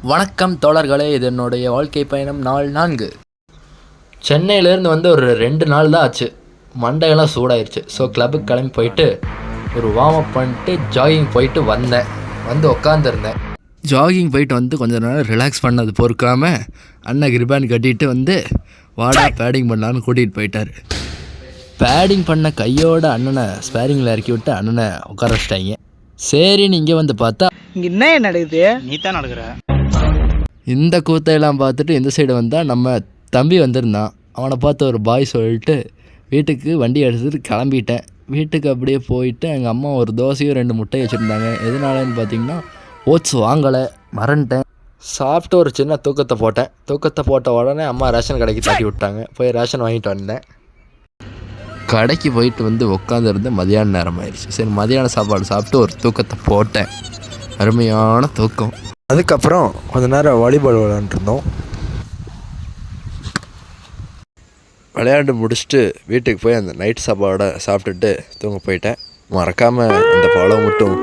வணக்கம் தோழர்களே, இது என்னுடைய வாழ்க்கை பயணம் நாள் 4. சென்னையிலேருந்து வந்து ஒரு 2 நாள் தான் ஆச்சு. மண்டையெல்லாம் சூடாயிருச்சு. ஸோ கிளப்புக்கு கிளம்பி போயிட்டு ஒரு வார்ம் அப் பண்ணிட்டு ஜாகிங் போயிட்டு வந்து உட்காந்துருந்தேன். ஜாகிங் போயிட்டு வந்து கொஞ்சம் நேரம் ரிலாக்ஸ் பண்ணது பொறுக்காமல் அண்ணன் கிரிபான் கட்டிட்டு வந்து வாடா பேடிங் பண்ணலான்னு கூட்டிகிட்டு போயிட்டார். பேடிங் பண்ண கையோட அண்ணனை ஸ்பேரிங்கில் இறக்கி விட்டு அண்ணனை உட்கார வச்சிட்டாங்க. சரின்னு இங்கே வந்து பார்த்தா இங்கே என்ன நடக்குது? நீ தான் நடக்கிற. இந்த கூத்தையெல்லாம் பார்த்துட்டு இந்த சைடு வந்தால் நம்ம தம்பி வந்திருந்தான். அவனை பார்த்து ஒரு பாய் சொல்லிட்டு வீட்டுக்கு வண்டி எடுத்துகிட்டு கிளம்பிட்டேன். வீட்டுக்கு அப்படியே போயிட்டு எங்கள் அம்மா ஒரு தோசையும் 2 முட்டையும் வச்சுருந்தாங்க. எதனாலன்னு பார்த்தீங்கன்னா ஓட்ஸ் வாங்கலை, மறந்துட்டேன். சாப்பிட்டு ஒரு சின்ன தூக்கத்தை போட்ட உடனே அம்மா ரேஷன் கடைக்கு தட்டி விட்டாங்க. போய் ரேஷன் வாங்கிட்டு வந்தேன். கடைக்கு போயிட்டு வந்து உட்காந்துருந்து மதியான நேரம் ஆயிடுச்சு. சரி, மதியான சாப்பாடு சாப்பிட்டு ஒரு தூக்கத்தை போட்டேன். அருமையான தூக்கம். அதுக்கப்புறம் கொஞ்ச நேரம் வாலிபால் விளையாண்டுருந்தோம். விளையாண்டு முடிச்சுட்டு வீட்டுக்கு போய் அந்த நைட் சாப்பாடை சாப்பிட்டுட்டு தூங்க போயிட்டேன். மறக்காமல் அந்த ஃபாலோ மட்டும்